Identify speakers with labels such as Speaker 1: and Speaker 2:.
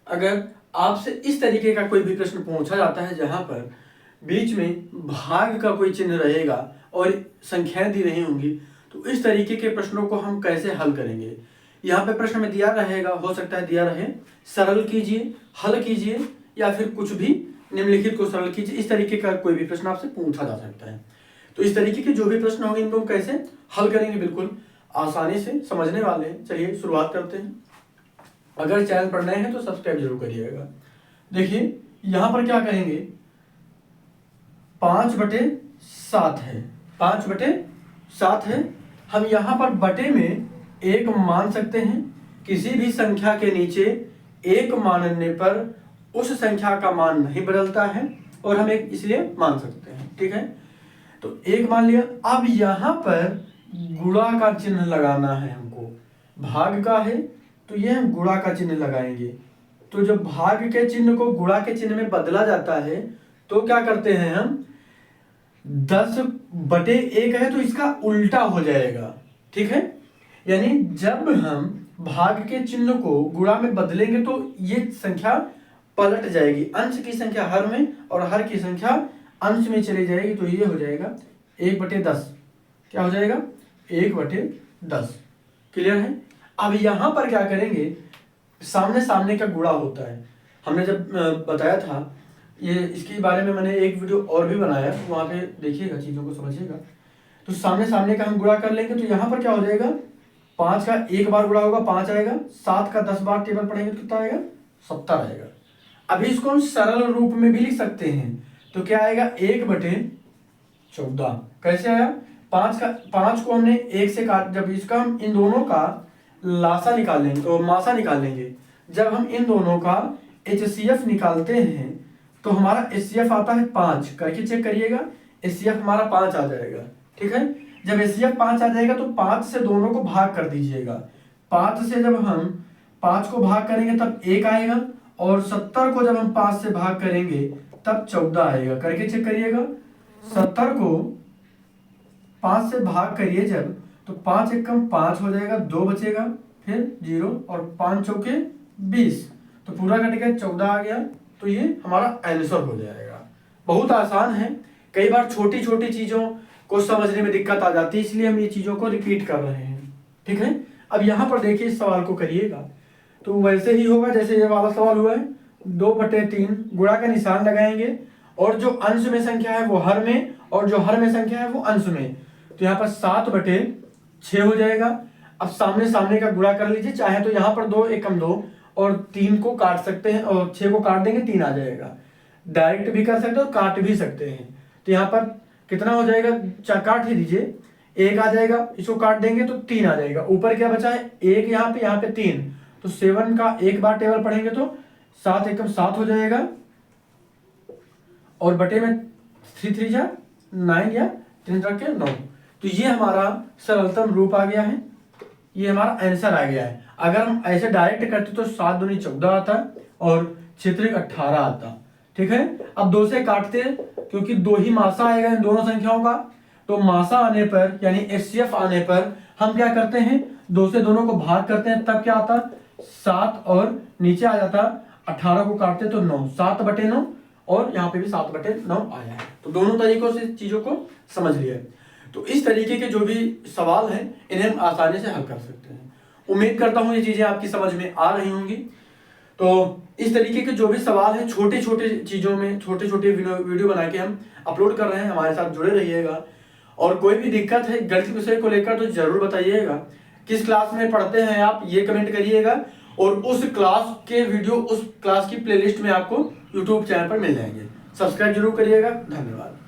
Speaker 1: अगर आपसे इस तरीके का कोई भी प्रश्न पूछा जाता है जहां पर बीच में भाग का कोई चिन्ह रहेगा और संख्याएं दी रही होंगी, तो इस तरीके के प्रश्नों को हम कैसे हल करेंगे। यहाँ पे प्रश्न में दिया रहेगा, हो सकता है दिया रहे सरल कीजिए, हल कीजिए, या फिर कुछ भी निम्नलिखित को सरल कीजिए, इस तरीके का कोई भी प्रश्न आपसे पूछा जा सकता है। तो इस तरीके के जो भी प्रश्न होंगे इनको हम कैसे हल करेंगे, बिल्कुल आसानी से समझने वाले हैं। चलिए शुरुआत करते हैं। अगर चैनल पर नए हैं तो सब्सक्राइब जरूर करिएगा। देखिए यहाँ पर क्या कहेंगे, 5/7 है, 5/7 है। हम यहाँ पर बटे में 1 मान सकते हैं। किसी भी संख्या के नीचे 1 मानने पर उस संख्या का मान नहीं बदलता है और हम एक इसलिए मान सकते हैं। ठीक है, तो 1 मान लिया। अब यहाँ पर गुणा का चिन्ह लगाना है हमको, भाग का है तो ये हम गुणा का चिन्ह लगाएंगे। तो जब भाग के चिन्ह को गुणा के चिन्ह में बदला जाता है तो क्या करते हैं हम, 10/1 है तो इसका उल्टा हो जाएगा। ठीक है, यानी जब हम भाग के चिन्ह को गुणा में बदलेंगे तो ये संख्या पलट जाएगी, अंश की संख्या हर में और हर की संख्या अंश में चली जाएगी। तो ये हो जाएगा 1/10। क्या हो जाएगा, 1/10। क्लियर है। अब यहां पर क्या करेंगे, सामने सामने का गुणा होता है। हमने जब बताया था ये, इसके बारे में मैंने एक वीडियो और भी बनाया, वहां पे देखिएगा, चीजों को समझिएगा। तो सामने सामने का हम गुणा कर लेंगे तो यहाँ पर क्या हो जाएगा, 5 का 1 बार गुणा होगा 5 आएगा, 7 का 10 बार टेबल पढ़ेंगे तो कितना आएगा, 70 आएगा। अभी इसको हम सरल रूप में भी लिख सकते हैं। तो क्या आएगा, 1/14। कैसे आया, 5 को हमने 1 से काट, जब इसका हम इन दोनों का लासा निकाल लेंगे तो मासा निकाल लेंगे। जब हम इन दोनों का HCF निकालते हैं तो हमारा HCF आता है 5, करके चेक करिएगा, HCF हमारा 5 आ जाएगा। ठीक है, जब HCF 5 आ जाएगा तो 5 से दोनों को भाग कर दीजिएगा। 5 से जब हम 5 को भाग करेंगे तब 1 आएगा, और 70 को जब हम 5 से भाग करेंगे तब 14 आएगा। करके चेक करिएगा, 70 को 5 से भाग करिए जब, तो 5 एकम 5 हो जाएगा, 2 बचेगा, फिर 0 और 5 चौके 20, तो पूरा कट गया, 14 आ गया। तो ये हमारा आंसर हो जाएगा। बहुत आसान है। कई बार छोटी छोटी चीजों को समझने में दिक्कत आ जाती है, इसलिए हम ये चीजों को रिपीट कर रहे हैं। ठीक है, अब यहाँ पर देखिए इस सवाल को करिएगा तो वैसे ही होगा जैसे ये वाला सवाल हुआ है। 2/3 गुणा का निशान लगाएंगे, और जो अंश में संख्या है वो हर में, और जो हर में संख्या है वो अंश में। तो यहाँ पर 7/6 हो जाएगा। अब सामने सामने का गुणा कर लीजिए, चाहे तो यहाँ पर 2 एकम 2 और 3 को काट सकते हैं, और 6 को काट देंगे 3 आ जाएगा। डायरेक्ट भी कर सकते हो, काट भी सकते हैं। तो यहाँ पर कितना हो जाएगा, काट ही दीजिए, 1 आ जाएगा, इसको काट देंगे तो 3 आ जाएगा। ऊपर क्या बचा है, 1 यहाँ पे 3, तो 7 का 1 बार टेबल पढ़ेंगे तो 7 एकम 7 हो जाएगा, और बटे में 3 जा 9 या 3 रख के 9। तो ये हमारा सरलतम रूप आ गया है, ये हमारा आंसर आ गया है। अगर हम ऐसे डायरेक्ट करते तो 7 दूनी 14 आता और 6 18 आता। ठीक है, अब 2 से काटते हैं क्योंकि 2 ही मासा आएगा इन दोनों संख्याओं का। तो मासा आने पर यानी HCF आने पर हम क्या करते हैं, 2 से दोनों को भाग करते हैं, तब क्या आता, 7, और नीचे आ जाता 18 को काटते तो 9, 7/9, और यहाँ पे भी 7/9 आया है। तो दोनों तरीकों से चीजों को समझ लिया। तो इस तरीके के जो भी सवाल हैं इन्हें हम आसानी से हल कर सकते हैं। उम्मीद करता हूँ ये चीजें आपकी समझ में आ रही होंगी। तो इस तरीके के जो भी सवाल हैं छोटे छोटे चीजों में छोटे छोटे वीडियो बना के हम अपलोड कर रहे हैं, हमारे साथ जुड़े रहिएगा। और कोई भी दिक्कत है गणित विषय को लेकर तो जरूर बताइएगा। किस क्लास में पढ़ते हैं आप ये कमेंट करिएगा, और उस क्लास के वीडियो उस क्लास की प्लेलिस्ट में आपको यूट्यूब चैनल पर मिल जाएंगे। सब्सक्राइब जरूर करिएगा। धन्यवाद।